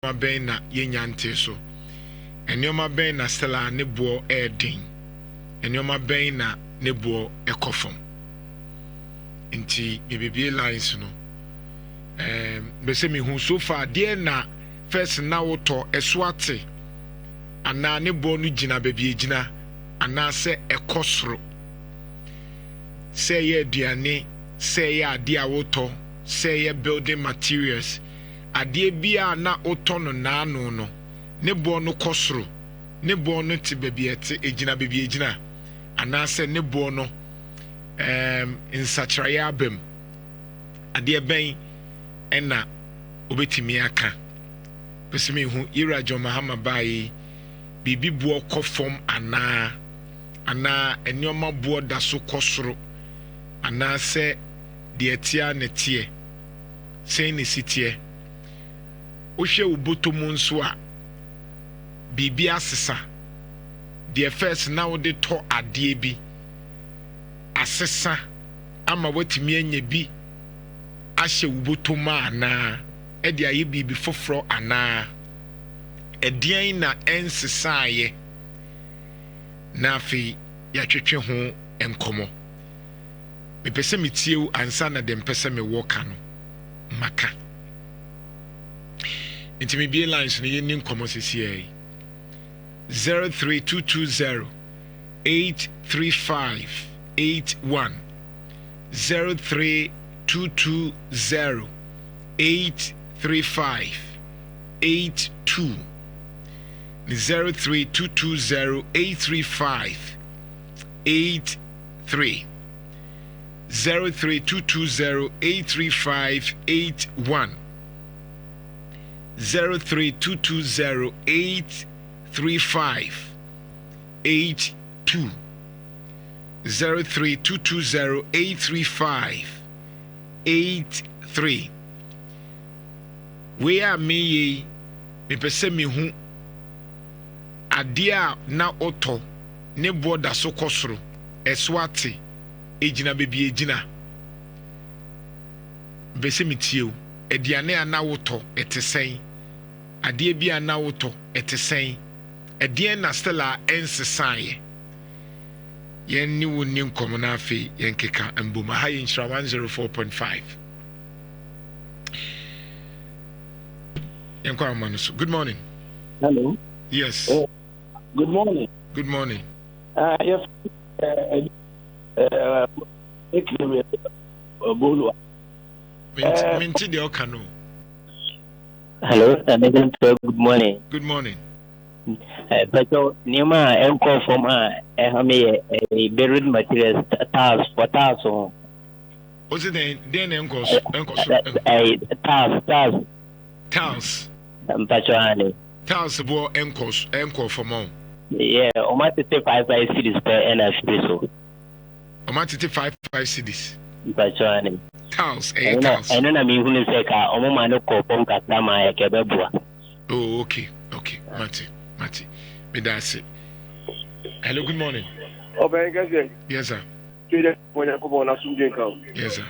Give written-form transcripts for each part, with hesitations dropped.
bɛn na yɛnyante so ɛnneɛma bɛn na stella ne boɔ ɛɛden ɛnneɛma bɛn na ne boɔ ɛkɔ fam nti yɛbɛbie lines no bɛsɛ mehu so far deɛ na first na wotɔ ɛso ate anaa ne boɔ no gyina baabi gyina anaa sɛ ɛkɔ soro sɛ yɛ aduane sɛ yɛ adeɛ a wotɔ sɛ yɛ building materials adeɛ bi a na wotɔ no naano no ne boɔ no kɔ soro ne boɔ no te baabi ɛte egyina baabi egyina anaa sɛ ne boɔ no nsakyerɛeɛ abam adeɛ bɛn ɛna obɛtumi aka pɛsɛ mehu Nhyira John Mahama baayi biribi boɔ kɔ fam anaa nneɛma boɔ da so kɔ soro anaa sɛ deɛ tia ne teɛ sɛn ne si teɛ wohwɛ wo bɔtɔ mu nso a biribi asesa deɛ first na wode tɔ adeɛ bi asesa ama watumi anya bi ahyɛ wo bɔtɔ mu anaa ɛde ayɛ biribi foforɔ anaa ɛdeɛn na ɛnsesaayɛ na afei yɛatwetwe ho nkɔmmɔ mepɛ sɛ metie wo ansa na de mpɛ sɛ mewɔ ka no maka nti mebie lines no yɛnni nkɔmmɔ sesiai 03220 83581 03220 83582 03220 83583 03220 83581 03220 83582 03220 83583 we are me pese me hu ade a na oto ne boda so kosoro eswate ejina bebi ejina bese metie aduane a na woto etesen ade bi a na woto etesen ɛdeɛn na stella ensesaye yen ni wonni nkomo na afi yen keka mboma ha yin Nhyira 104.5 yen kwa manu so. Good morning. Hello. Yes. Good morning. Good morning. Yes. Minti de okano. Hello, good morning. Good morning. But Nima Enco from a buried materials tiles for tiles. What's it then encos tiles. Tiles bo enco for mom. Yeah, o might take 5 cities per NF o might take 5 cities. Tiles, tiles. I know me who say ka o mama no ko pom kata ma e kebebua. Oh, okay. Mati. Me that's it. Hello, good morning. Yes, sir. Yes, sir.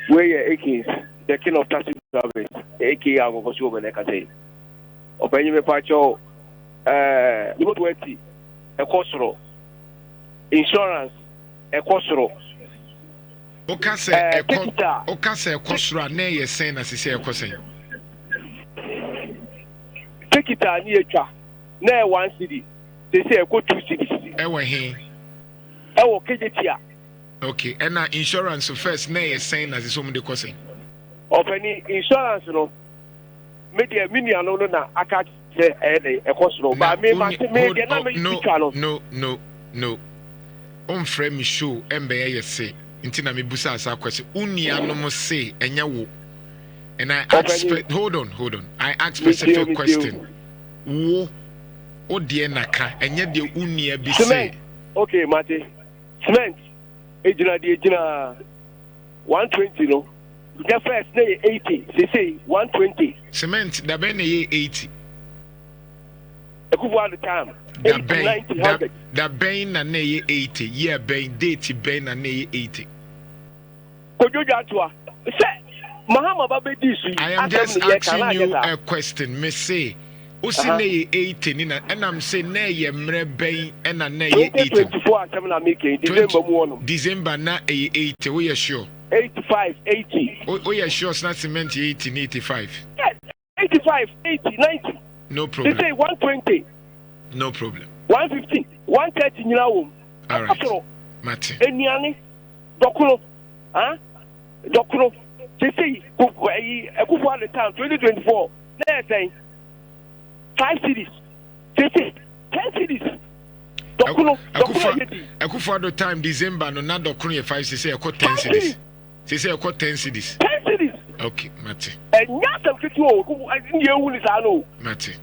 Where your Akins, the king of taxi drivers, aka Agogo over Necate. Open your pacho, you 20, a costro, insurance, a costro. Okase a costro, nay, you're saying as you say a costing. Take it near cha, near 1 city. They say I go 2 cities. Okay, and now insurance first, nay, is saying as it's only the costing. Of any insurance, no, maybe a mini alone, I can't say a costro, but I no. On frame me show, MBA say, Intina mi busa as a question, Unia no more say, and yawo. And I ask, hold on. I ask specific question. Wo, o dear naka, and yet the unia be say. Okay, Mate. Cement. Ejina 120 no. The first day 80. They say 120. Cement, the ben 80. Ekufu the time. 90. The ben na 80. Yeah, ben date ben na 80. Kojo JANTUAH. Say Mahama Babedi. I am just asking you a question. Me say, Usi ne 18 nina, and I'm saying ne ye mrebe and na ne ye 18. 24 asem na make December mu no. December na 80. We are sure. 85, 80. We are sure. It's not cement 18, 85. Yes, 85, 80, 90. No problem. They say 120. No problem. 150, 130 nyina wo. All right. Mate. Eniane dokuno. Dokuno. They say Ekufu at the time 2024. They're saying 5 cities. They say 10 cities. Dokuno. Ekufu at the time December no na dokuno 5 cities. Say 10 cities. They say 10 cities. 10 cities. Okay, Mate. And nyasa kituo ndiye uni sano. Mate.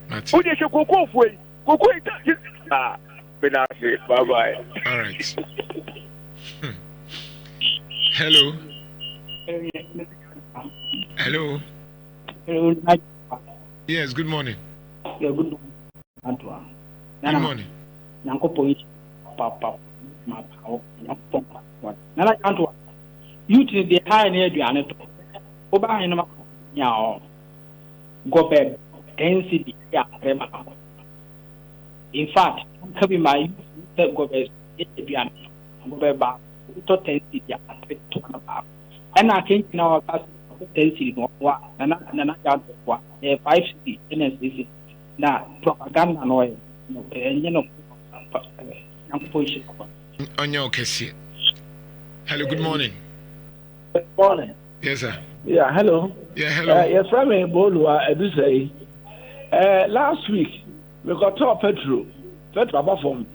Mate. Uje shokoko fwe. Koko ita. Benasi. Bye bye. All right. Hello. Hello. Hello. Yes, good morning. Yeah, good morning. JANTUAH. Good morning. Nanko point papa ma power. Nana JANTUAH. You to the high near Diana. Oba in ma yao. Go back density ya prema. In fact, could my go back Diana. Go back to density ya about. And I think now past density no wa nana JANTUAH 5 NSC na propaganda no Onyo Kessie. Hello, good morning. Good morning. Yes, sir. Yeah, hello. Yeah, hello. Yes, from Bolua, I do say. Last week, we got to petrol from.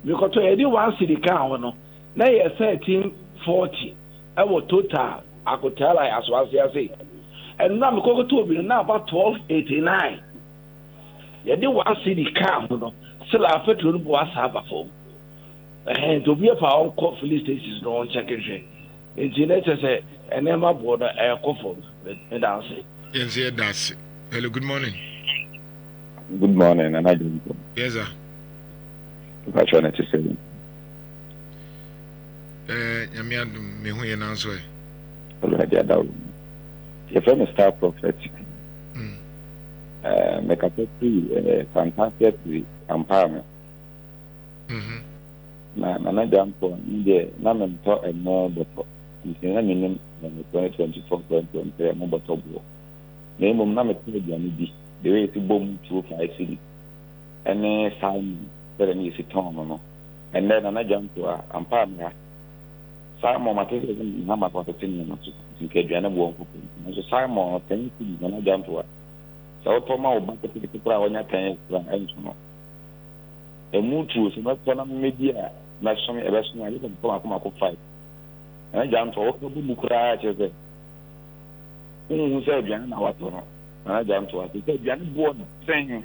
We got to any one city car, no. Now, 1340. Our total, I could tell I as well say. And now we go to now about 1289. You did one city car, no. Still, our petrol was have a phone. And to be a power call police stations, no one checking. It's in it, and then my border air coffin. And I'll say, yes, yeah, that's it. Hello, good morning. Good morning, and I do. Yes, sir. I'm trying to say. Yamian, me who you now say. Your friend is star prophet. Make a pretty fantastic empowerment. Na jump on the Naman talk and more bottle. You can name 2024 2023 more bottle. Name of Naman the way to bomb 2 5 city. And then Simon, very easy town. And then I jump to a empowerment. Simon Matis in Nama for 10 minutes to get Jana Wong. So Simon, 10 cities when I jump to her. So Toma back to the people on your 10 and a move to so not one media, like some everything I didn't come up 5. And I jump to Mukra, who said Jana Watona. And I jump to her. He said Jan born saying,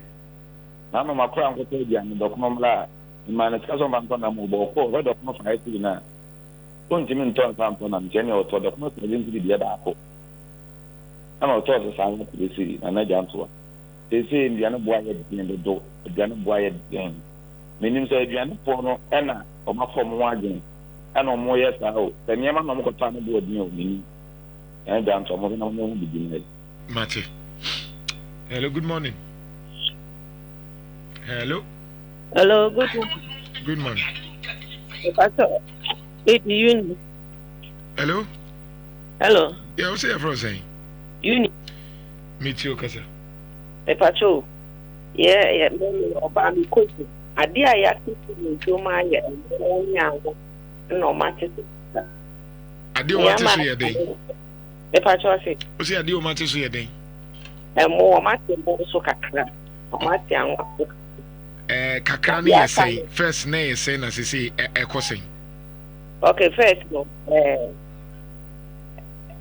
None of my crown was said Jan, document la, in my discussion on mobile, what of not 5 now. Don't you mean turn something and general to the most identity the other apple? I'm not told the sound to the city, and I jump to her. They say in the other boy in the door, the other boy again. Meaning, say, Diana Pono, Anna, or my former wagon, and no more yes, I hope. The Yaman of Kotana board knew me. And down to a moment, I won't be doing Mate. Hello, good morning. Hello. Hello, good morning. Good morning. Uni. Hello? Hello. Yeah, what's your friend saying? Uni. Meet you, Casa. Patrol. Yeah, Obama coach. I dear, I think to my no matter. I do want to see a day. The patrol say, what's your deal, matter see a day? And more matter, so kakra. Kakrani, say, first nay, saying as you see a crossing. Okay, first, no.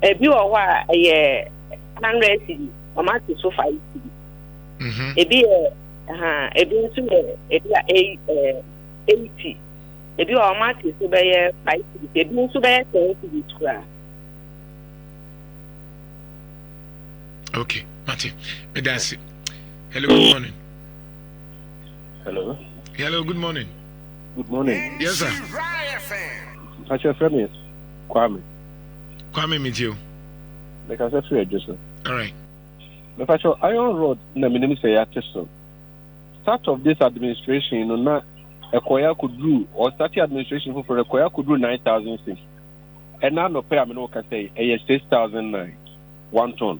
If you are what a 100 city, or matter so 5 city. It be a be 80. If you are matter so by 5 city, it means to be 10 city. Okay, Matty, that's it. Hello, good morning. Hello. Hello, good morning. Good morning. Yes, sir. What's your friend is? Kwame. Kwame, meet you. Like I said, free Joseph. All right. The fact Iron Road, na minimum say so. Start of this administration, you know, na Ekoya could do or start administration for Ekoya could do 9,006. And now no pay I can say 6,009 1 ton.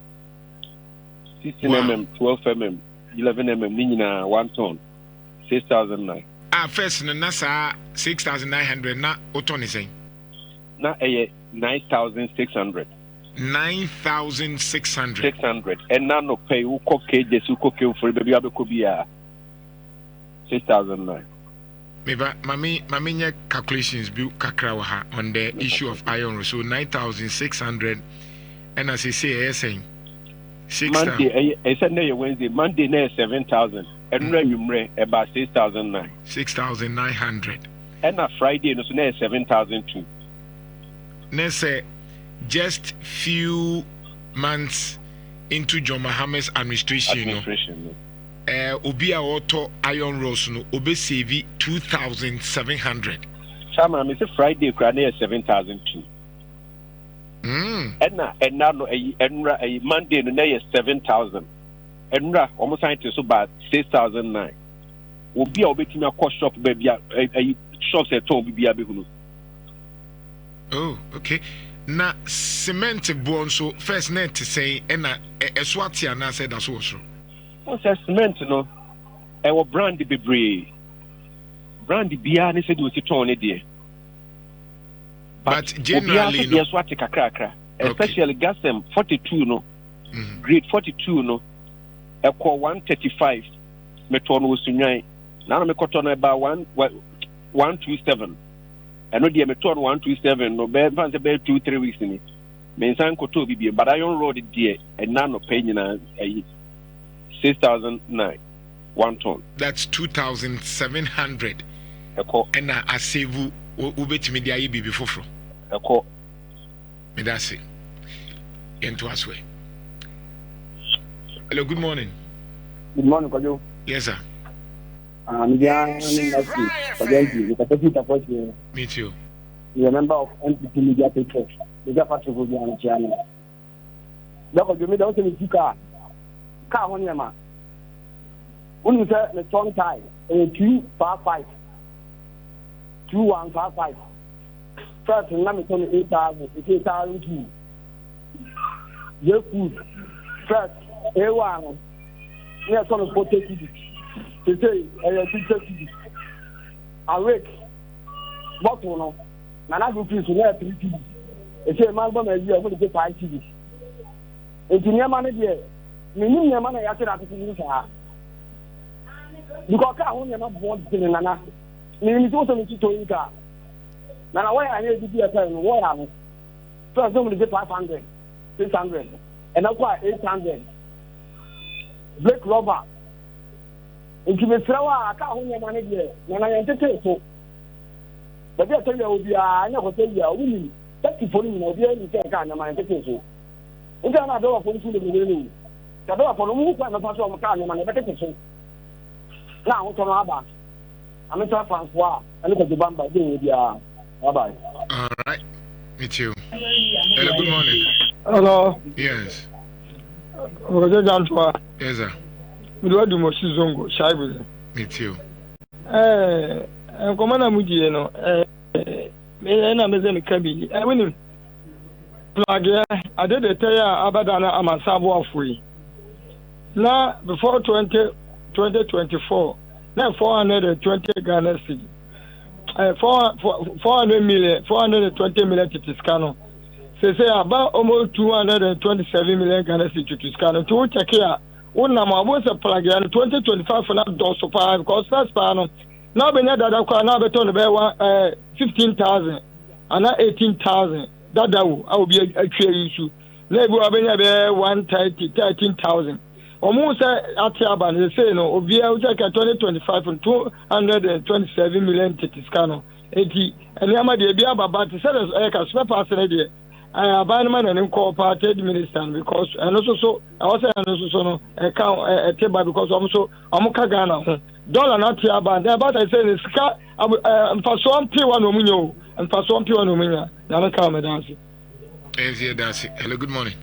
16 mm, 12 mm, 11 mm, nina 1 ton. 6,009. First na sa 6,900 na oton is saying. Na 9,600. 9,600. 600. And now no pay who cook cages who cook for baby abekobia 6,009. Maybe mami calculations be kakra on the issue of iron. So 9,600, and as I say, saying 6,000. Monday, I said no Wednesday. Monday, no 7,000. And remember about 6,009. 6,900. And a Friday, no 7,002. Next, just few months into John Mahama's administration. Obi a auto iron rods no obe save 2,700. Chama, me say Friday krane 7,002. And now no a Monday no na 7,000. Enra almost scientists about 6,009. Obi a obetimi akọ shop baby a shops at home bibi abehunu. Oh, okay. Na cement bon so first net say na eswati ana said that's also. What's cement no? Our brand bebree. Brand bia ne said we sit on it there. But generally no. Yes, what kakra. Especially gasem 42 no. Grade 42 no. Equal 135 meton was sunyan. Now me cotton about 127. I know the meton 127 no be fancy be 2-3 weeks in it. Me san koto bibi but I on road there and now no pay na 6,009 1 ton. That's 2,700. And I save you ubetimi dia yi bibi foforo. Me that say. Into us way. Hello, good morning. Good morning, Kojo. Yes, sir. Me too. You're a member of NPP Media Pictures. Media Patrol will be on the channel. Dr. Jimmy, don't say me car on your man. When you say the strong tie, 255. 2155. First, let me tell you 8,000. It's 8,002. Your food. First, A1. Yes, on the 40 cities. They say, I think 30. I wait. What one? No, I go to 3 cities. They say, man, I'm going to get 5 cities. It's in your money there. Me your money after that. Because I want to want to Nana. Me also need to you car. Now, why I need to be a person? What happened? First, I'm going to get 500, 600, and I'll buy 800. Black rubber. If you throw a car on your money there, then I entertain so. But I tell you, I never tell you, we 30 for you, or the only thing I can entertain so. And then I don't want to do the winning. The door for the move and the pass of a car, and I better so. Now, what's on our I'm in Francois. I look at the bumper doing with your bye. All right. Me too. Hello, good morning. Hello. Yes. JANTUAH. Yes, sir. Me do mo sizongo shaibu. Me too. Komana mujie no. Me na meze me kabi. Wini. Plage I did the tell abadana amasabo afui. Na before 2024 now 420 Ghana cedi. 400 million, 420 million to Tiscano. Say about almost 227 million Ghana cedi to Tiscano. To check here, one number was a plug in 2025 for that door so far because first panel. Now be that now be told about 15,000 and not 18,000. That I will be a clear issue. Now we have 13,000. Almost at Yaban, they say no, Obia 2025 and 227 million Tiscano. 80 and Yama de Biaba, but the sellers a spare person idea. I abandoned and incorporated minister because and also so I also no account a table because also Amuka Ghana dollar not Yaban. But I say the scar for some P1 Omunyo and for some P1 Omunya. Now come and dance. Hello, good morning.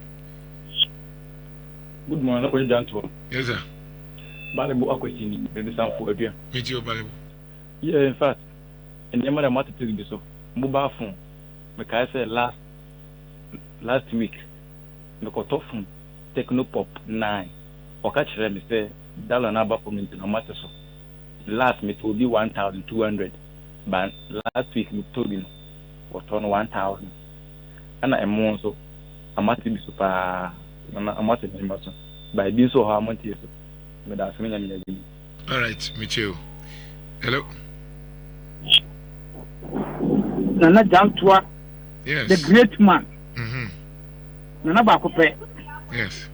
Good morning, Uncle JANTUAH. Yes, sir. Valuable question, maybe some for a Meet you, valuable. Yeah, in fact, and the other matter to be so. Mobile phone, because I said last week, the cut off from Technopop 9. Or catch them, say, dollar number for me no matter so. Last me will be 1,200, but last week me told you was on 1,000. And I'm also a massive super, a massive person. By being so how much is it? But that's me. All right, meet you. Hello. Nana JANTUAH, Yes. the great man. Nana Bakope. Yes.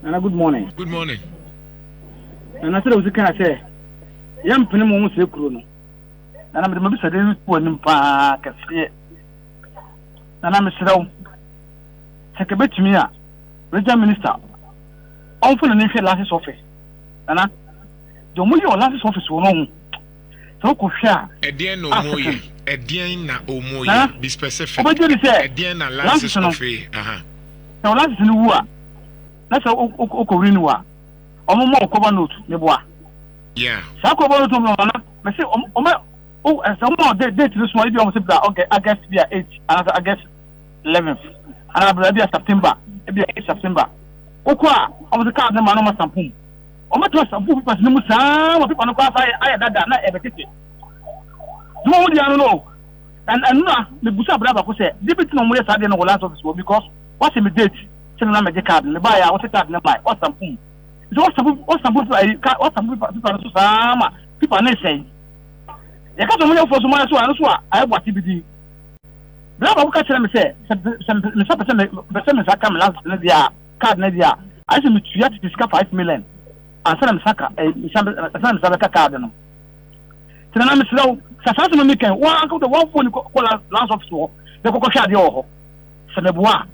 Nana, good morning. Good morning. Nana said, "We can say, young Penimo was a crew. Nana, I'm a Mr. Poor Park. Nana, Mr. Take a bit to me, Regional Minister. Often an initial last office. Nana, the only your last office will know. So, could share. Edian no more. Edian na omoye. Be specific. Edian na last office. Now, last in the war. That's a Okorinua. Omo Okoba note, Neboa. Yeah. Sako Bono to Mona. I say, oh, and some more date this one. You almost said, okay, August be 8, another August 11th, another be September, be 8 September. Okwa, on the card, the Manoma Sampum. Omo to Sampum, people, Nimusa, people on the class, I had that, not ever. No, I don't know. And now, the Busa Brava could say, Debit no more Saturday no last office because what's in the date? Send a magic card, the buyer, what's the card, the buy, what's some boom. What's some people are saying. You can't only for some money, so I have what TBD. Brava will catch them say, some come last year, card Nadia. I should be to discuss 5 million. And some Saka, some Saka card. So I'm slow. Sasasa make one uncle the one phone call last of store. The Coco Shadio. Sanebois.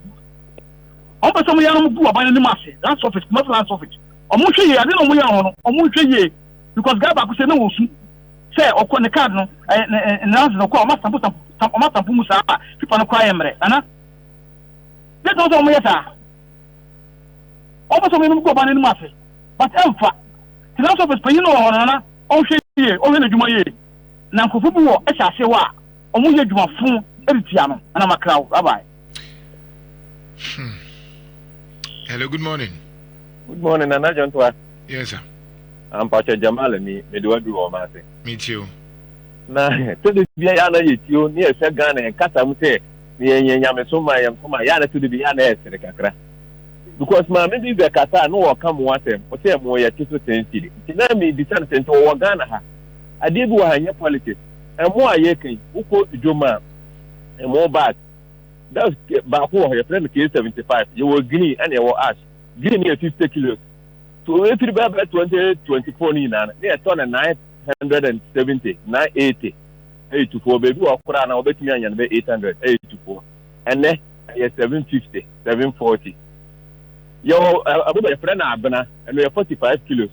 Opa some young boy by the mass. Last office, not last office. Omushi, I don't know Omushi because Gaba could say no. Say, or the cardinal and answer the call must put some Pumusa. People are crying. Anna. That's also me. Opa some young boy by the mass. But Alpha. The last office, you know, Anna. Oshi, only the Jumaye. Now, Kufu, I shall say, what? Omuye Juma Fun, Eritiano, and I'm a crowd. Bye bye. Hello, good morning. Good morning, Nana JANTUAH. Yes, sir. I'm Pacha Jamal and me do a do all my thing. Me too. Now, to the Biana, you near Sagan and Catamute, near Yamasoma, and from my Yana to the Biana, the Cacra. Because my maybe the Cata no come water, or say more at 210. Then me descend to Wagana. I did what I politics, and more yaking, who quote Joma, and more bad. That's Bapo, your friend, case 75. You were green and you were ash. Green near 50 kilos. So if you remember 2024, they are ton 970, 980, 824, baby, or Koran, I'll bet me and 800, 824. And then 750, 740. Your friend Abana, and we are 45 kilos.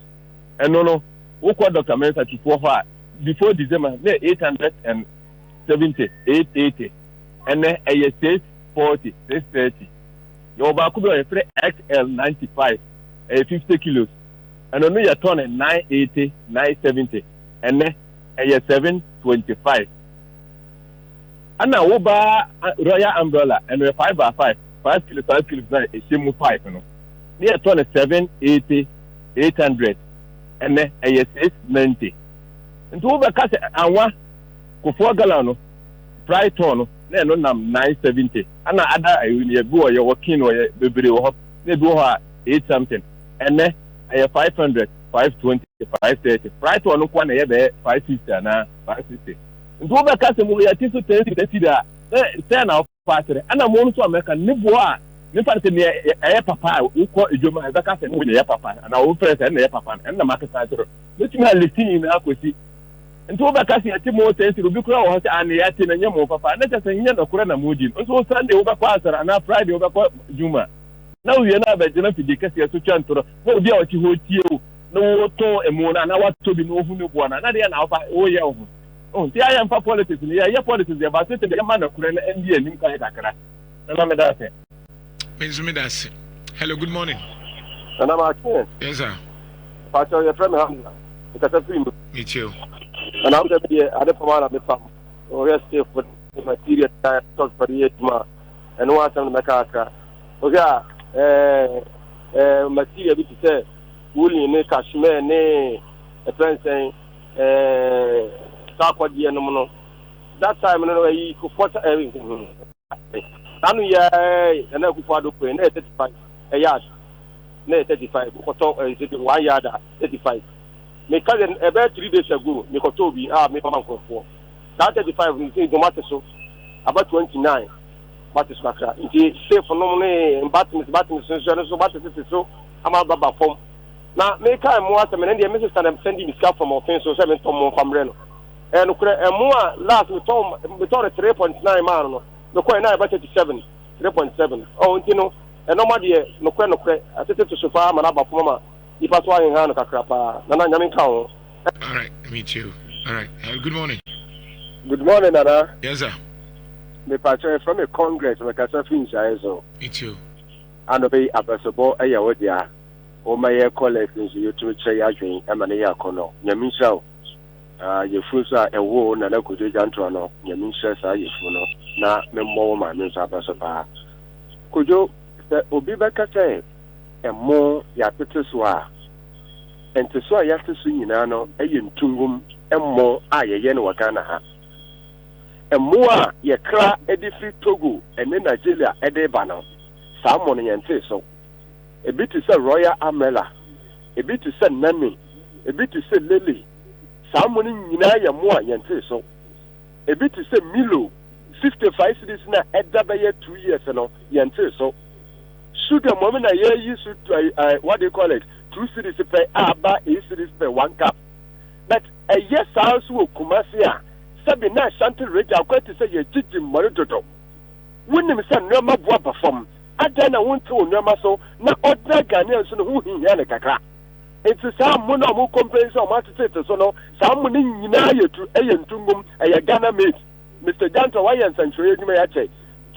And no, who called Dr. Mensa to 4 before December, 870, 880. And then 640, 630. Your Bakuba is XL 95, 50 kilos. And only a ton 980, 970. And then 725. And now Oba Royal Umbrella and we're 5x5, 5 kilos, 5 kilos, a same 5. Near ton 780, 800. And then 690. And to overcast and one Kufu Galano, Fry Tono. No, 970. And other I will go your working or baby or they do her 8 something. And then I have 500, 520, 530. Right one, one, I have 550 and 560. And to over customer, we are to see that 10 of factory. And I'm also American Niboa. Nifante ni papa who call Joma as a customer with the papa and our friends and the papa and the market factory. Let me listen in Aquasi. And to overcast a more sense to be crowd and the Yatin and Yamo Papa, let us say Kurana Mujin. Also Sunday over Passer and now Friday over Juma. Now we are not by Jenna Pidicassia to Chantor, no doubt you hold you, no to a moon and I want to be no one, another an alpha. Oh, yeah. Oh, see, I am for politics. Yeah, politics about it. The man of Kuran and the Nimka. And I'm a that's it. Hello, good morning. And I'm asking. Yes, sir. Pastor, your friend Hamza. It's a film. Me too. And I'm the other command of the farm. Oh, yes, for the material talk for the 8 months. And no one to make a okay, material which is woolly, ne cashmere, ne a friend saying, Sakwa no. That time, he could put everything. And we and I could follow 35 a yard. 35, 1 yard, 35. My cousin, about 3 days ago, Mikotobi, me for 4. That 35 is so about 29. But it's not it's safe for no money and battles, so what is it so? I'm out of form. Now, make I more than the message that I'm sending this from offense or 7 from Reno. And more last we told 3.9 man, no quite about 37, 3.7. Oh, you know. And nobody, no credit, I said to Sofa, Manaba Poma, if I saw in Hana Crapa, Nana Yamin Cow. All right, me too. All right, good morning. Good morning, Nana. Yes, sir. Me patron from a congress, like I said, so. Me too. And obey a possible a yawodia, or my collections, you to say, I drink, and Mania Cono, Yamin Show. Your fruits are a war, and I could do Jantuah, Yamin says, I used to know, not no more, my means are possible. Could you? Obi baka say emo ya tete so a ente so a ya tete so nyina no eye ntungum emo a ye no wakana ha emo a ye kra edifri Togo ene Nigeria ede ba no saa mo no yente so ebi ti say Royal Amela ebi ti say Nani ebi ti say Lele saa mo no nyina ye mo a yente so ebi ti say Milo 55 cities na edda ba ye 2 years no yente so. Should the moment I use what do you call it? 2 cities per aba, 8 cities per 1 cup. But a yes, house will Kumasia. Sabina Shanty Rich, I'm going to say a jiji Morododo. When them say no more perform, I then I want to no more so, not ordinary Ghanaians who in Yanaka. It's a some mono who complains on what to say to Sono, someone in Yunaya to Ayan Tungum, a Ghana mate. Mr. JANTUAH and Century, you may say.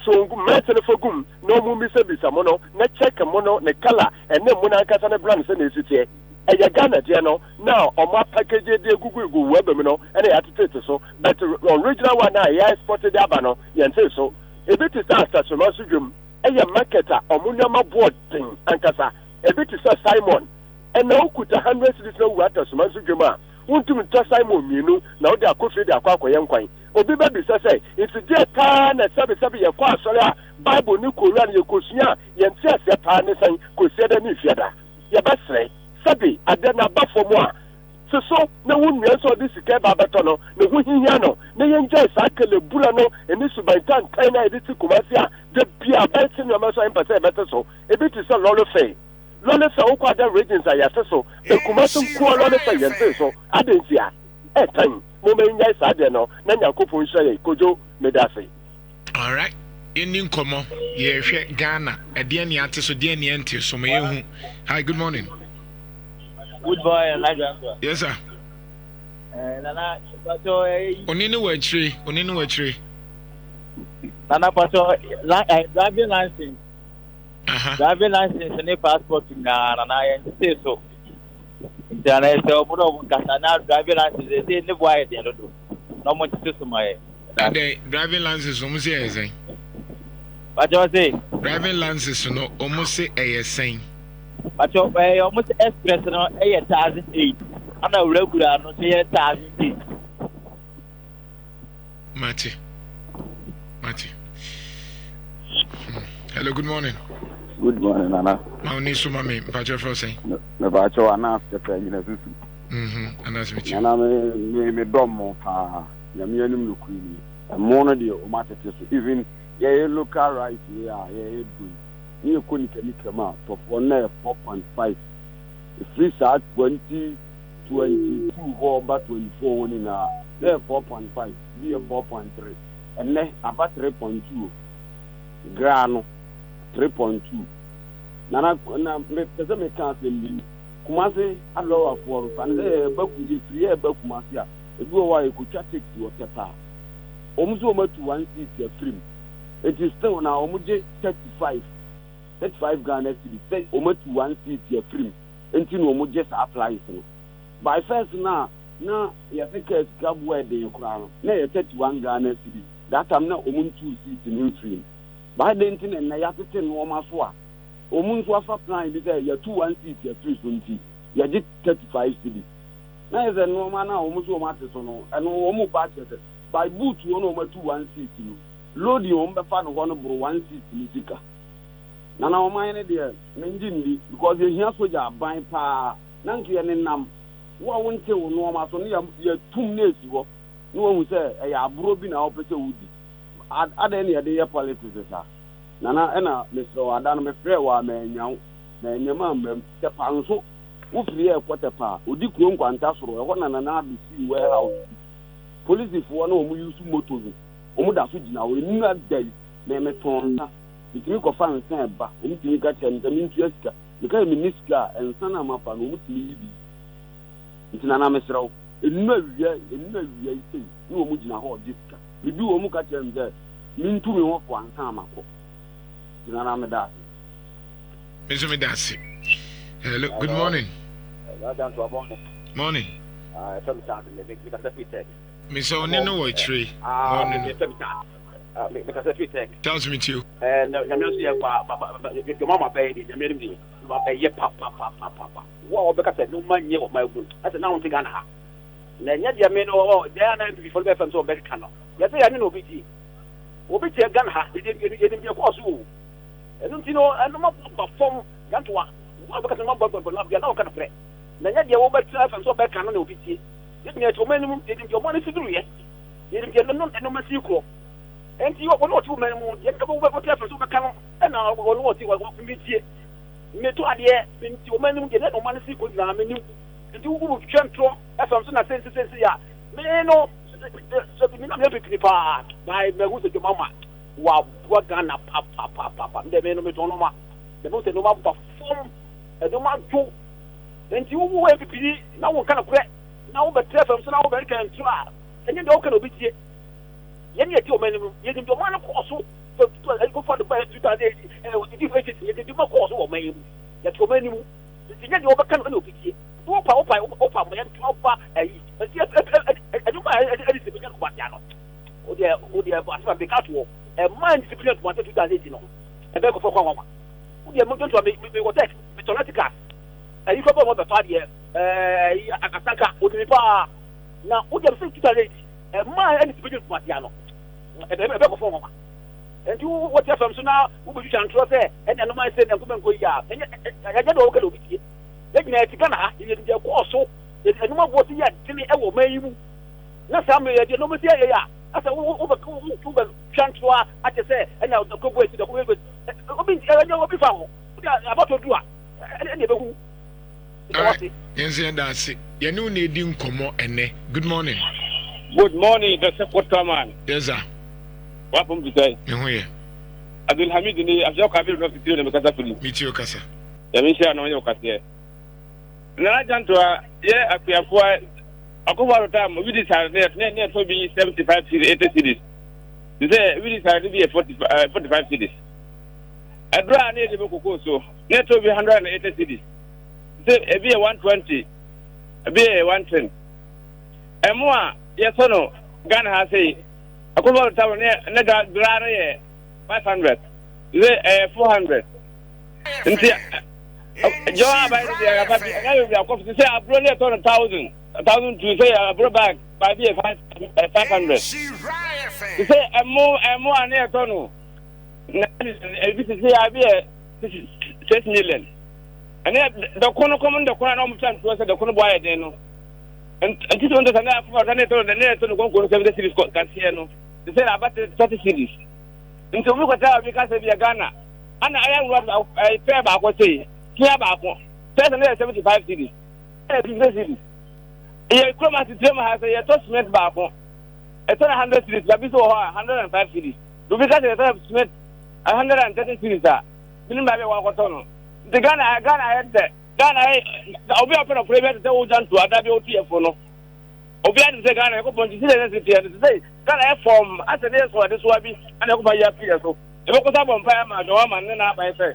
So method for gum, no mummy service a mono, ne check a mono, ne color, and then when I cut on a brand in the city. A Ghana Jano, now on my package, the Google Webamino, and I had to so, but the original one I spotted Abano, Yante so. If it is that, that's a Masujum, a marketer, or Munama board thing, and Casa, if it is a Simon, and now could 100 cities know what as Masujuma. Won't you tell Simon, you know, now they are coffee, they are quite young quine. Obi baby say it's just can sabi ye kwa sorry Bible ni Quran ye kosia ye ntia se pa ne san kosia da ni fiada ye ba sre sabi adana ba fo mo a so na won nua so di sika ba beto no ne ho hihia no ne ye nja sa kele bula no eni subantan kan na editi kumasia de bia ba tin no ma so empase beto so e bi ti so lolo fe okwa da regions aya so e kumaso ko lolo fe ye so adentia time all right. In Como, ye Ghana, a DNA so DNA so may. Hi, good morning. Good boy, and yes, sir. Oninu tree. Nana Pato, driving license. Driving license and passport in Ghana, and I say so. Internet, driving license, they say, no, why they don't do. No much to my driving license, almost say. What you say? Driving license, no, almost say a saying. But you almost express no 8,008. I'm a regular, no say 8,008. Matty. Hello, good morning. Good morning, Nana. My name is Sumami, Pacho Frosty. No, Pacho, and after playing a visit. And that's with you. And I'm a domo, Yamianum Lukuni, and Monadio, Omatis, even a local right here, you couldn't come out of 4.5. The free start 2022 or about 24 in a 4.5, be a 4.3, and then about 3.2. Grano 3.2. Nana, doesn't make sense in me. Kumasi, I love for and there, but with the 3 year Bakumasia, a go away could chat it to a tata. Almost over to 1 seat your trim. It is still now almost 35. 35 Ghana cedis say almost 1 seat your free until no just applies by first now you think it's got where they crown na 31 Ghana cedis that time na 2 seats in free by the internet na ya tete no ma so a omuntu afa plan bi say you 2 1 seat your free 20 you get 35 cedis na is a normal na omuso ma te so no eno omu ba che by boot one o ma 2 1 seat no load you be fa no ho no bro 1 seat ni sika na o man ne de menjindi because you hear soja ban pa na nki ne nam wo wonte wo no ma so ne ya tum na esi ho no wo say e ya aburo bi na opese wudi ada ne de ya politics sa na na Mr. Adano me frɛ wa ma nyaw na nyama mbam te pa nso wo firi e kwata pa odi kuo nkwanta soro e ho na bi si warehouse police fo na o mu use motor o mu da so gina o enu adai na me tonta itimi ko fa nsan ba o mu timi ka che nta mi ntua sika me ka mi niska ensan na ma pa no mu timi yibi ntina na me sraw enu awia ise ni o mu gina ho diska bibi o mu ka che nta mi ntumi ho fo ansan amako ntina na me da hello, good morning. Morning. Miss Onino or tree? Tells me to. Your mama paid it, you pay papa. Well, because I no money of my wood. That's an ounce gun. Then yet you may know, they are not before the fence of Belcano. Yes, I know BT. Obiti a gun hat, it didn't be a cause. I don't know, I'm not from JANTUAH. Because I'm not going to not going to play. Then you over and so back on OPT. Didn't get your minimum, didn't your money to do yet. Didn't get no secret. And you are not 2 men, you come over for Clever Super Cannon, and now we'll watch you what we see. Me to idea, since your minimum get no money secret, I mean, and you will control as I'm saying, I sense, yeah. Me no, so me not helping the part by the who's your mama. Wow, what gonna papa, the men of Metonoma, the most no perform. I don't want to. And you will be now kind of great. Now, but tell so now American try. And you don't can be here. Yet your minimum, you can do one of course. Go for the best 2008. And you did my course or maybe. Yet your minimum. You get overcome no pity. Opa, man, Opa, and I do my anything about Yano. Oh, dear, but because a mind disciplined 2018. And then for one. We are moving to me what text. Methodicals. And you come over the 5 years. Akasaka, Udripa. Now, what you think to late? A man and it's Matiano. And then a better form. And you what you from so now, who you can trust there, and I know my son and come and go yard. And I get okay with you. Let me at Ghana, in the also, and no what you had, Timmy, I will make you. Not some way, you know, Monsieur, I said, over JANTUAH, I just say, and now the good way to the way with. About to do it. Yes, that's it. You know, needing come on, good morning. Good morning, the second man. Yes, sir. Welcome to say. Abdul Hamid ni afya kabiri no fitiri na kasa fuli mitio kasa ya misha na wanyo kasa na JANTUAH ye akuyafua akoba time we decide ne to be 75 cities 80 cities say we decide to be 45 cities adra ne de boko so ne to be 180 cities say e be 120 e be 110 emwa ye so no Ghana ha say akoba time ne ga grare ye 500 say 400 nti jo abai dia ga papi ga yo ko say abro ne to 1000 to say abro bag by be 500 say emo ane to no na e bi say abi 6 million ane the kono common the kono na mo plan to say the kono boy den no nti to ndo na afa ne to no kono 70 series kan see no say about 30 series nti obi kwata obi ka say bi Ghana ana aya nwa fair ba ko say kia ba ko 75 series 50 series ye kroma titrema ha say ye to cement ba ko e to 100 series ba bi so 105 series do bi ka say cement 130 series a binin ba be wa ko to no the Ghana head Ghana obi open of private say o JANTUAH da bi o TF no obi adi say Ghana ko ponji say Ghana form as a day so this wa bi ana ko ba ya pia so e ko sa bompa ma do ma ne na ba say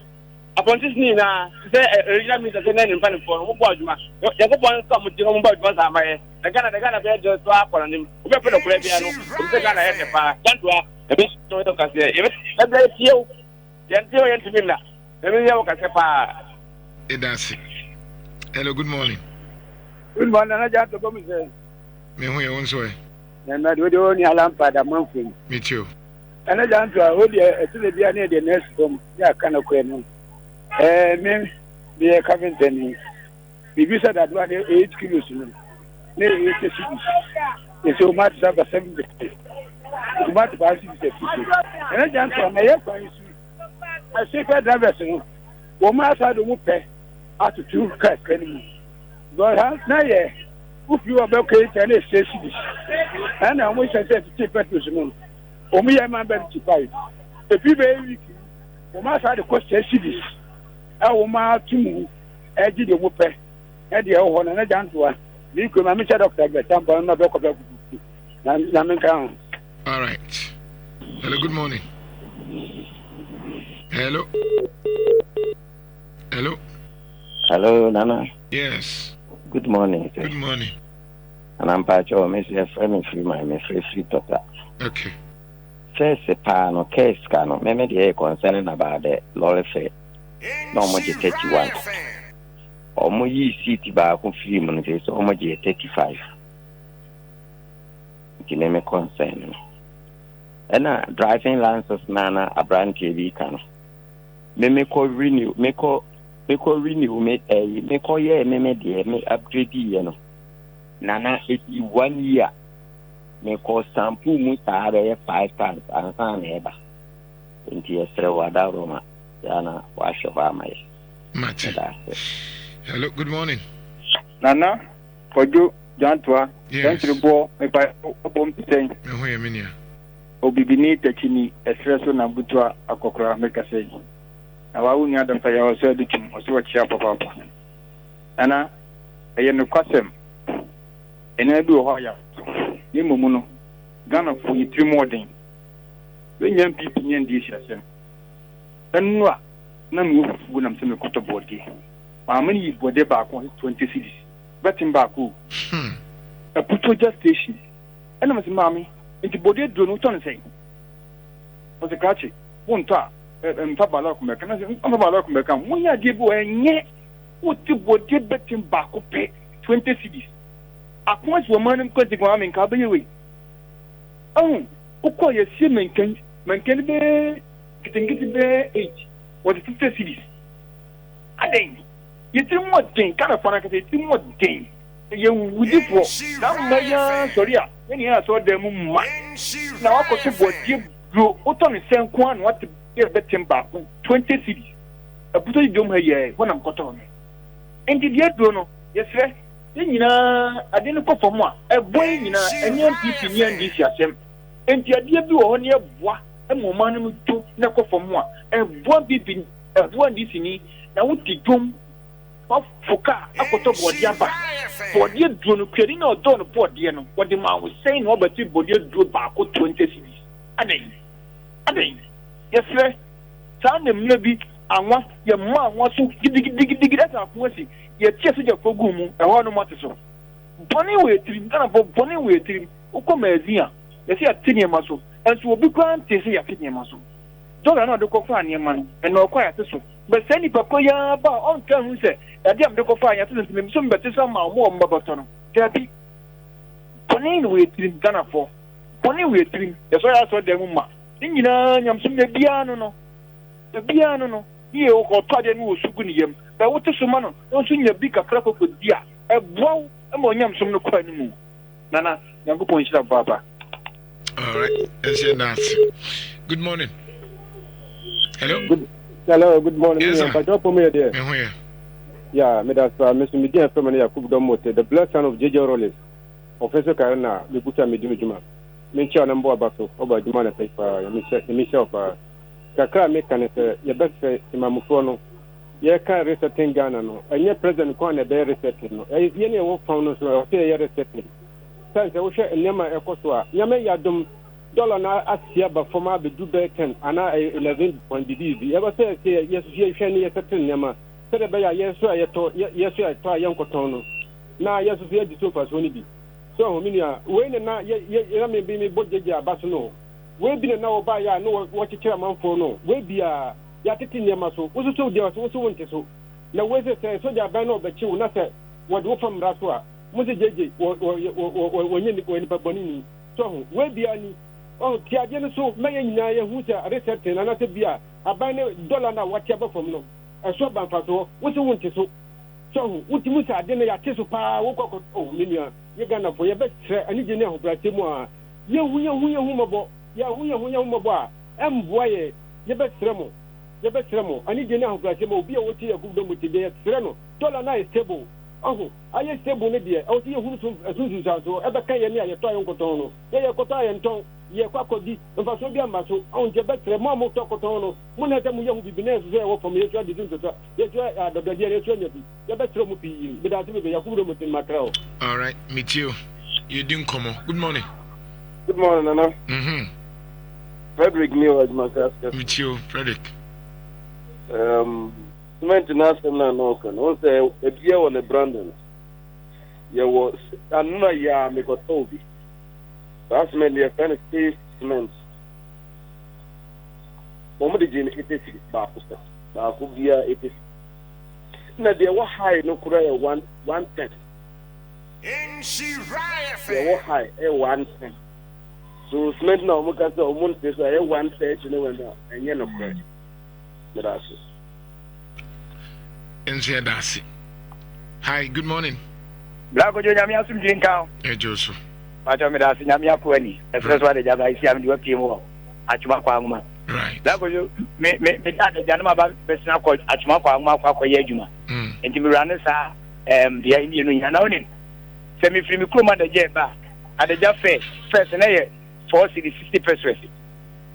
Upon this Nina, say, original Mr. Senan and Penny for Mubajuma. Jacob come with your Mubajuma. The Ghana bear just swap on him. We put a Caribbean, the Ghana had the fire. JANTUAH, a bit no can say, even let you, JANTUAH and Timina. Let me know, Casepa. It does. Hello, good morning. Good morning, I just go me say. Me who you want way. And I do the only alarm for the month. Me too. And I don't hold you to the near the next home. Yeah, kind of queen. Me, be a Covington. We said that 8 kilos. Nearly 80 cities. It's so much over 70. It's much about 60. And I don't know, I say, drivers, woman had to move out to 2 cars. But now, yeah, if you are okay, and it's 6 cities. And I wish I said to take petrol. Only a man better to buy. If you very woman had to cost 6 cities. I will mark to move, edge the whooper, and the old one, and I don't know. You could manage a doctor, but I'm not a doctor. All right. Hello, good morning. Hello. Hello. Hello, Nana. Yes. Good morning. Sir. Good morning. And I'm Pacho, Mr. Frame free my free total. Okay. First, a pan or case cano, maybe concerning about the lorry fair. No much 31. Almost city back of 3 minutes, almost 35. Give me concern. And driving license, Nana, a brand TV can. Me call renew, me call renew, me call ye, me dear, me upgrade, you know. Nana, it's 1 year. Me call sample musta 5 times, and son ever. Into a Srewada Roma, Yana, wash of my. Hello, good morning. Nana, for you, JANTUAH, yes. Thank you, if I bomb to say, Obibini, Techini, Espresso, Nabutua, Akokra, make a say. Now I wouldn't have done for your service, or so what you have papa. Anna, I am no custom. And I do hire. Nimuno, Ghana for you 3 more days. When young people in this year, and no, none move when I'm semi quarter board. How many were there back on 20 cities? Betting back who? A Putoja station. And I was mammy, and the body do not turn saying. Was a catchy. One top, and Tabalok mechanism, I'm about to become 1 year give away, and yet, what the body betting back or pay 20 cities. At once, woman and cutting one in Cabin. Oh, who call your seaman can be getting the age. What the 50 cities? I think. You think what thing? Kind of fun. I can say, think what thing? You would do for that. Sorry, when you saw them, now I could what you do. What on the same one? What to get betting back 20 cities? A put you do here when I'm caught on. And did you do no? Yes, sir. Then you know, I didn't go for more. A boy, you know, and young people near this year. And the idea do on your bois, a moment to never for more. And one people, one this in it, now what the doom. Foka, I got up what Yaba. For dear Drone, creating or don't report the end. What the man was saying, Robert, body drew back 20 cities. I think. Yes, sir. Sound them maybe, and what your mom wants to dig that's our mercy. Your chest is your program, and one of matters. Bonnie waiting, kind of Bonnie waiting, who come as here. You see a tinny muscle, and so will be grand to see a tinny muscle. Don't I know the coffee near man, and no quiet so. But send it Papa about on time who said, I damn the coffee, I told him some better somehow more Babaton. Daddy, Bonnie waiting, Ghana for. Bonnie waiting, that's why I saw the woman. In you know, I'm some the piano. The piano, you or Tadian was Sugunium. But what is the man? Don't sing a big crap of dear. A blow among some no quite more. Nana, young point of Baba. All right, that's your answer. Good morning. Hello. Good morning. Yes, sir. Yeah, Mr. Media family Yakub Domote, the black son of JJ Rollins, Professor Karana, the Buta Medjuma, Mincha number Basso, over Jumana paper, Michelle of Kaka Mechanic, your best Imamufono, Yaka resetting Ghana, and your president corner there resetting. Any work found us, okay, resetting. Since I wish a Yama Ekoswa, Yama Yadum, dollar na asia ba forma be du be 10 ana 11 point BB ever say yes hwe ne settle nyama se de be ya yeso ayeto yeso ayeto ayenkoton no na yeso ye di so faso ni bi so ho minia we ne na ye me bi me bojeje abaso no we bi na wo ba ya no wo chekira manfo no we bi a ya tete nyama so wo so de wo so wonte so na we se so ja ba na obachi wo na se wo do fam raso a mo se jeje wo nyi ni baboni ni so ho we bi ani oh tiaje no so meye nyina ye hu se reset na na se bia aban ne dollar na watia ba fam no so ban fa so wo se wonte so so wo ti mu sa de na ya te so pa wo kokko oh menua ye gana fo ye be tre ani je ne ho brate mu a ye hu mabo ya hu mabo a emboa ye be tre mo ani je ne ho brate mu obi a wo ti ya gubdo mu ti de tre no dollar na is stable oh aye stable ne de o ti ye hu so so e be kan ye ne aye to ayon koton no ye koton aye nton ye kwakodi mfa so bia maso on je betre mo mo to koton no mo na te mu ye hu business so e wo from ye twa de dun to ye twa adodode ye twa nyabi ye betre mo pi be da te be yakubu mo tin makrao. All right, meet you didn't come on. Good morning Nana. Frederick Neil Ajmakas. Meet you Frederick. Maintenance na no kan on say e bia won e Brandon ye was anuna ya me ko tobi. That's meant the kind of space cement. Omo de jini 86 ba ko bia 86. Na de wa high no kura 110. Nhyira fe. Wa high 110. So cement na omo ka say omo say 130 no wenda enye no kura. That's it. Dasi. Hi, good morning. Black Ojo Nyami asum jinka. Joso. Pato me dasi Nyami akwani. Efreso wa de jaga isi am diwa pimo. Achuma kwa nguma. Right. Black Ojo me ta de januma ba besina ko achuma kwa nguma kwa ye adwuma. Enti mi rane sa dia indi no nyana oni. Se mi free mi kroma de je ba. Adeja first na ye 460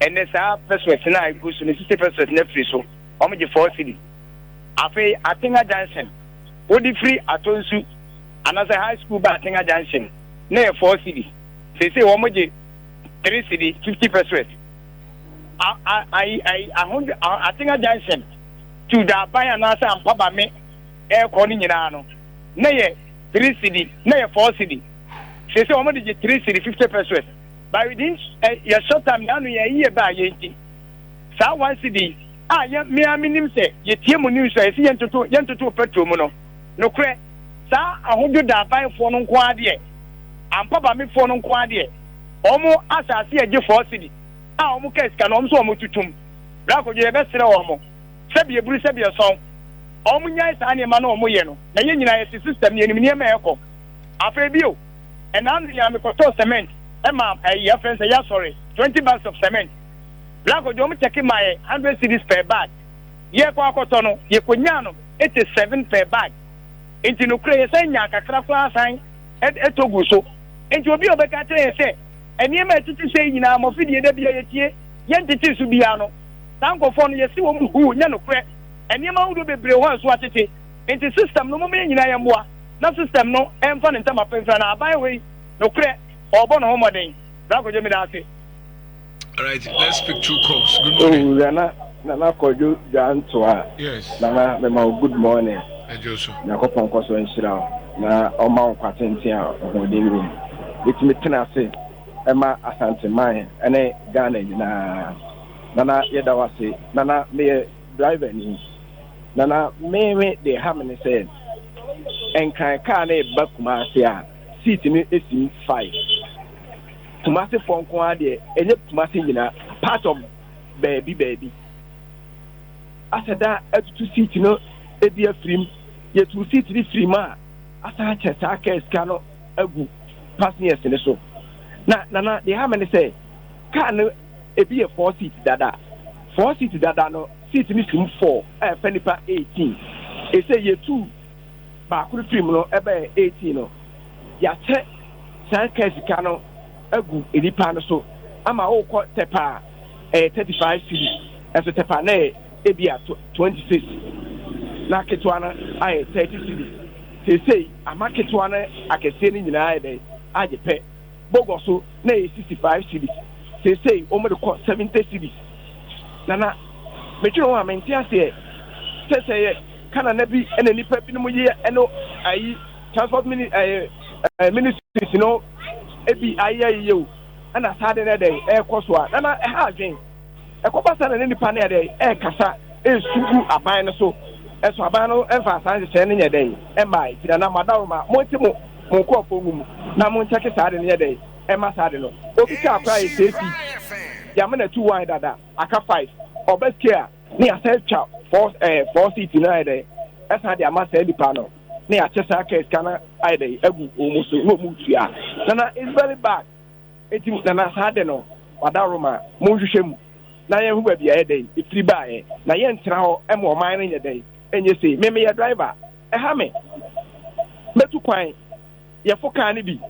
and sa pesos na igu so 60 na free so. O me je 460. Afi Atinga Junction. Odi free atonsu. Another high school ba Atinga Junction. Na 4 cedi. Say wo mo je 3 cedi 50%. Atinga Junction to da buy na say ampa ba me e ko ni nyina no. Na ye 3 cedi, na ye 4 cedi. Say wo mo je 3 cedi 50%. By within your short time na no ye ye ba ye nti. Sa 1 cedi ya me aminim se ye tie mu news e se yentoto petrol mu no kre sa ahodo da ban fo no nko ade ampa ba me fo no nko ade omo asase eje 4 cedi omo keska no omo so omo tutum bra ko je be sere omo se bi eburu se bi son omo nyai sa ne ma no omo ye no na ye nyina ye system ne enim ne ma ekọ afa bi o enanu ya me ko to cement e ma ya friends ya sorry 20 bags of cement. Black Ojo check my 100 cedis per bag. Ye kwa akoto no, ye konya no 87 per bag. Enti no kre ye say nya kakra kwa san etogu so. Enti obi obeka tell say eni ma titi say nyina mo fidie da bia ye tie, ye ntiti su bia no. Sankofo no ye si wo mu hu nya no kre. Eni ma wudo bebre ho so atete. Enti system no mo me nyina ye moa. Na system no emfa ne ntama penfa na abai we no kre obo no homoden. Black Ojo me da say. All right, let's pick 2 calls. Good morning. Nana Kojo JANTUAH. Yes. Nana, good morning. Joso. Nakopon Koso Nhyira. Na Oma Kwatentia Hodin room. It's me tenase. Emma Asante Mai. Ene Ghana na Nana Yedawase. Nana me driver ni. Nana me de hamene said. Enkan kane bakuma sia. Seat ni esim 5. Tumasi fonko ade enye tumasi nyina part of baby asada etutu seat no ebi afrim ye tu seat di frima asa chesa ka eska no agu passengers ne so na they have many say car no ebi e 4 seat dada no seat ni sim 4 fenipa 18 e say ye 2 ba kuru trim no ebe 18 no ya che san ka eska no agu edipa no so ama wo ko tepa 35 cedi eso tepa na ebia 26 na ketwa na ai 30 cedi sei ama ketwa na akese ni nyina ai dai aje pe bogo so na 65 cedi say omo de cost 70 cedis nana me try one mentia say kana na bi ena nipa bi no mo ye eno ayi transport ministries ebi ayi o ana sade na dey koso a nana ha adwen ekopasa na nipa na dey kasa sugu aban no so eso aban no emfa san se ne nye dey mai tira na madawo ma mo ti mo ko fo mu na mo ncheke sade ne dey ma sade no obi ka akwa e safety ya me na 2 dada aka 5 obeskia ni asecha 4 seat na dey esa dia ma say dipa no ni achesa case kana ai dey agu almost no mu tua na it's very bad eti na sade no madawo ma mo hwehwe mu na ye hu ba bia dey ifiri ba ye na ye ntra ho e mo man no nye dey enye sei me ye driver ha me metu kwan ye foka ni bi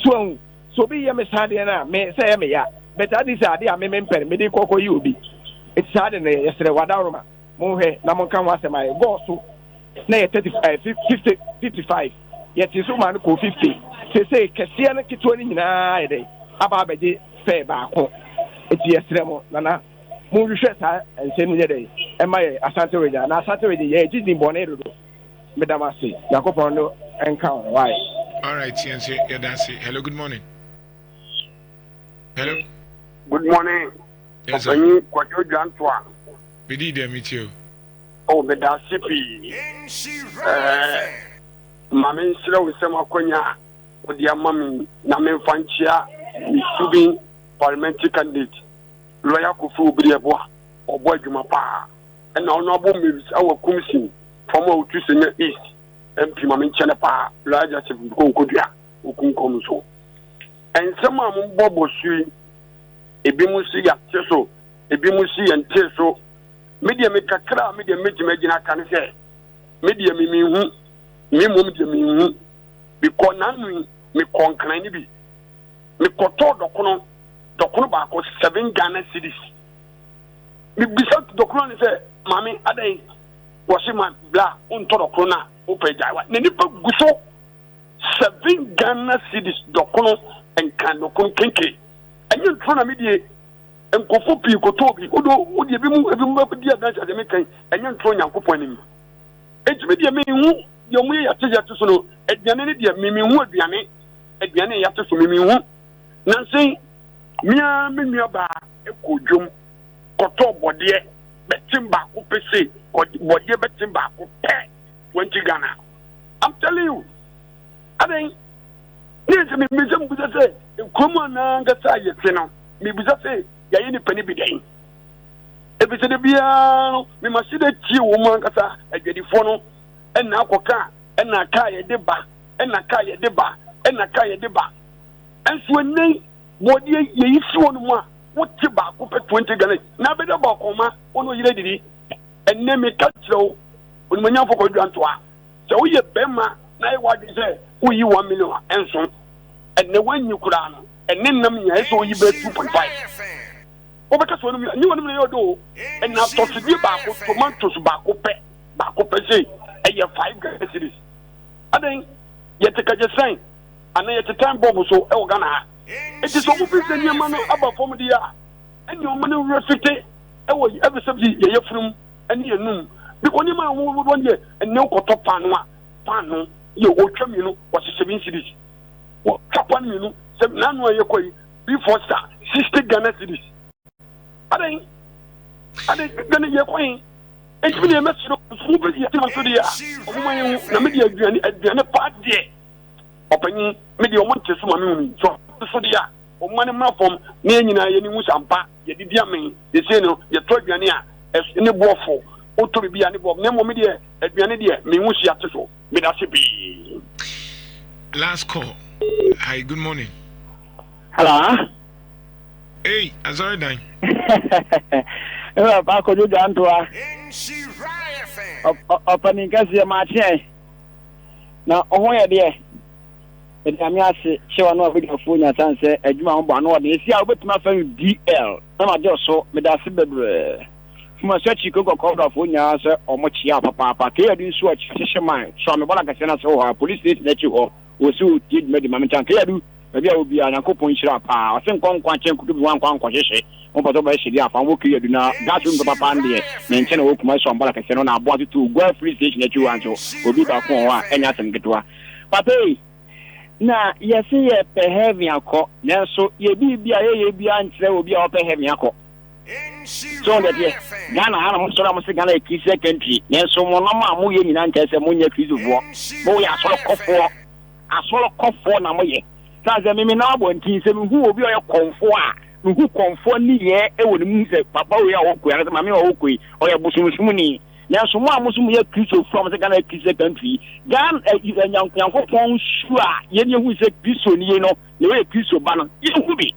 so bi ye me sade na me say me ya but adi say ade a me mpere me dey kokko yi obi eti sade na ye sere wadaroma mo hwe na mo kan wase mai go so na ye 35 50 55 ye ti so man ko 50 say kese na kitwa ni nyina ye dey aba beje fe ba ko eti ye sere mo na mo hwehwe sa ense ni ye dey e ma ye asante weja na asante weja ye jidi bone dodo medamase yakopon no enka why. All right, yes, that's it. Hello, good morning. Hello. Good morning. Yes, sir. Kwajo JANTUAH. We did meet you. Oh, but that's CP. Mami sira wisema konya odia mami na memfanchia student parliamentary candidate lawyer Kofi Obrieboa obo adwuma pa na ono abo mebi awa kumsin from Otusenya East MP mami nchene pa lawyer Joseph Nkonkodua okunkom so ensema mbobo sui ebi musi ya teso ebi musi ya nteso media mekakra media mejimagina kan se media miminhu mi mum de minhu bi konanu mi konkran ni bi mi koto dokono ba ko 7 Ghana cedis mi bisa dokono ni se mami adai washima bla unto dokono na opeja wa ne nipa guso 7 Ghana cedis dokono enkan dokono kenke anyi ntro na medie enkofo pi koto bi odo odi ebi mu ba di adancha de mekan anyi ntro nyankopon ni ejime de minhu yomu ya teja so no aduane ne de mimihu aduane ya teso mimihu nansen mia menua ba ekodwom koto bode betim ba ko pese bode betim ba ko pe 20 Ghana. I'm telling you aden yes me mezem buza se komo na ngasa yete no me buza se ya yini pani bidan ebi se de bia me maside tie wo man ngasa adwadifo no ena akoka ena ka ye de ba enso nei bodi ye yisi wonu mu a wote ba ko pe 20 Ghana na be de ba ko ma wono yire didi enne me ka kiro onu manya fo ko JANTUAH se wo ye bema na ye wadi se wo yi 1 million enso enne wanyi kura no enne nam nya eso wo yi be 2.5 wo be ka so onu ni wonu yo do enna to se bi ba ko tomatoes ba ko pe se eye 5 Ghana cedis aden yete ka jesan ana yete time bomb so e wo Ghana ha it is so mu bi nyama no aba fom dia eni o mane refite e wo every subject ye yefrum eni enum because ni ma wo wo ye eni ko to panu ye wo twami no wo 7 cedis wo kapan mi no se nanu ye koyi before star 60 Ghana cedis aden gane ye koyi ejimi ne mesiro fu be ye ma so dia o mo man na media aduane pa de opanyi media o mo nteso ma me so dia o man ma fom ne nyina ye ni hu sampa ye didi amen ye se no ye to aduane a ne boofo o to bia ne boom ne mo media aduane de me hu sia teso me da se bi. Last call. Hi, good morning. Hello. Hey, Azari Dan. Ba ko JANTUAH. Opening kasi mache na ohun ye de e ami ase chewa no video fo nya sanse adwuma ho ba no de esi a obetima fa DL na ma de so me da se bebre fuma so chi ko da fo nya se omo chia papa ke ya din so a chi man so me bola kase na so ho police station na chi ho o si o ti me de ma me tan ke ya du baabi a obi a Nyankopɔn hyira pa ɔse nkɔnkɔ akyɛn kudu bi wankɔ ankɔhyehyɛ mo pɔtɔ bɛ hyɛ afa wo kiri aduna gas room papa ndeɛ ne nkyɛn na wokuma so ambala kɛse no na aboa tutu gwa free station akyi wanso obi ba ko hɔ a ɛnya asɛm ketewa papa na yɛse yɛ pɛ heaven akɔ nanso yɛ bibia yɛ bia nkyerɛ obi a ɔpɛ heaven akɔ so that Ghana ha mo sɔrɔ mo se Ghana yɛ Christian country nanso mo nam a mo yɛ nyina nkyɛ sɛ mo nyɛ Kristofoɔ mo yɛ asɔrɔ kɔfoɔ na mo yɛ saa sɛ mimi na abɔ ntin sɛ mehu obi a ɔyɛ kɔnfoɔ a mehu kɔnfoɔ ni yɛ ɛwɔ ne mu sɛ papa wo yɛ a wɔkɔ yɛ maame a wɔkɔ yi ɔyɛ bosomsom ni nanso mo a mo so mo yɛ Kristofoɔ mo se Ghana yɛ Christian country Ghana Nyankopɔn su a yɛn yɛhu sɛ Kristo ni yɛ no na wɔyɛ Kristo ba no yɛhu bi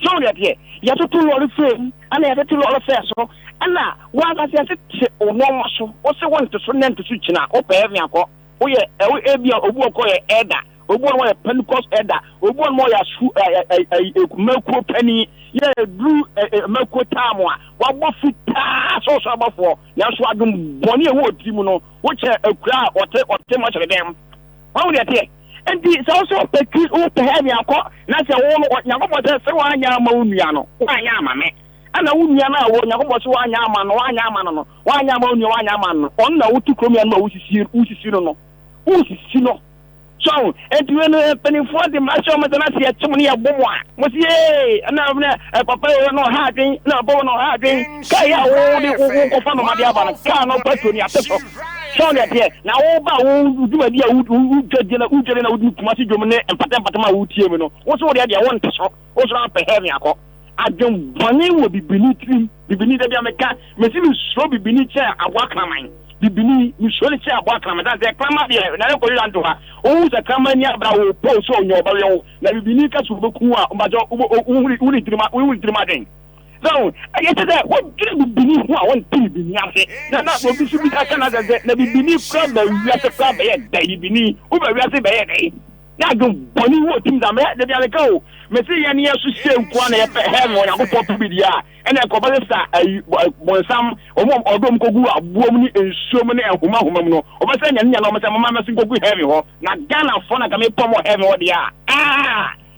so that ya to lɔre fam ana ya to lɔre fɛ so ana wa ga se te ono so o se won to so ne to so kyina o pɛ ɛvia kɔ o yɛ ebia obu ɔkɔ yɛ ɛda obu ɔno yɛ Pentecost ɛda obu ɔno yɛ su ekumakuo pani yɛ dru makuo taamo a wa bɔ fitaa so abafo na so adum bɔne ɛwɔ oti mu no wo kyɛ akura ɔte ma kyerɛ dem wa wo de enti sɛ wo sɛ wopɛ heaven akɔ na sɛ wo no Nyankopɔn sɛ woanyɛ ama wo nua no woanyɛ ama me ana wo nua no a wo Nyankopɔn sɛ woanyɛ ama no woanyɛ ama no woanyɛ ama wo nua woanyɛ ama no ɔno na wotu kurom ya no ma wosisi no so enti we no panimfoɔ de mahyɛ ɔmo sɛ na sɛ yɛkyem no yɛbɔ mo a mo sɛ yee na papa yɛ no ɔha adwen na ɔbɔ no ɔha adwen ka yɛ a wo de wokɔfa no made aba no kaa no patro ni ate so so that here na wo ba wo du adi a wo dwade na wo du kuma si dwom ne empatem a wo tie mu no wo so wo de ade a wo nte so wo so apɛ heaven akɔ adwom bɔne wo bibini trim bibini da bia meka mesi mi so bibini kyɛ aboa kraman bibini mi so le kyɛ aboa kraman da sɛ krama bia na ko yanto ha wo sɛ krama ni abra wo po so onyo ba yo na bibini ka so beku a mbajo wo ni trima den so I get that what do you believe who I want to be ase na obi so bi aka na ze na bibini kra ba wiase kra ba ye dai bibini wo ba wiase ba ye dai na go boni wo tim da me de dia ka o me se ye ne yeso se nko na ye pe heaven o yakopɔ to bi dia ene ko ba sa bonsam odom kogu abuom ni ensuom ne ehoma mu no o ba se nya nya na o me se mama me se kogu heaven ho na Ghana fo na ka me pɔ mo heaven ho dia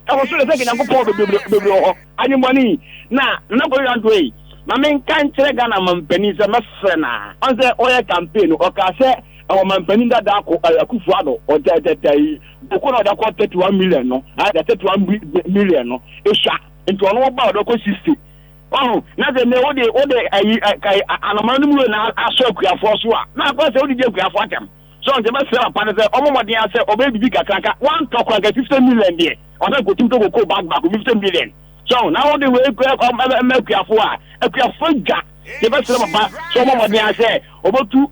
I was sure that I can go to anybody. Now, nobody on the way. My main country Ghana Mampeni is a messena. On the oil campaign, or Cassa, or Mampeni that Kufuado, or that they could not 31 million, no, I 31 million, no, a shot into an about the 60. Oh, now they know an amount I saw Quafoswa. Now, what's the only Quafatam? So the best seller partner said, "Oh, my dear, I said, obey big cracker. One talk like 15 million there. Or I go to go back 15 million. So now the way make you for a jack. The best seller partner. So my dear, I said, over to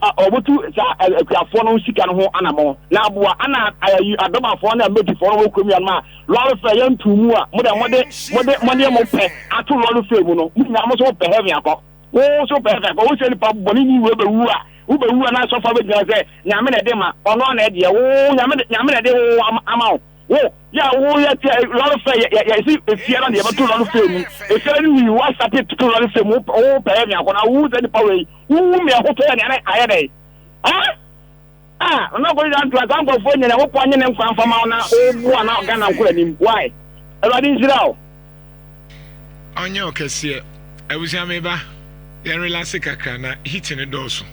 no sick and home animal. Now, Anna, I don't have one and make it for a Korean man. Lord for young to more than money more pay. I told Lord of Favono. I must hope to have you. Oh, so perfect. But what's the Bonini will be ube wu na so fa be gina say nyame na de ma ono na de wo nyame na de wo ama wo ya wo ya ti lolo fe ya si efia na de ba to lolo fe mu efia ni wi wa start to lolo fe mu o pe mi akona wu ze ni power wu me ho to ya na aye dai no go dan to an go fo nyina wo po nyene mfamfa ma na o bu na Ghana nko anim why Eladi Nhyira o onye okese ebusia meba ya relax kakra na hit ne doso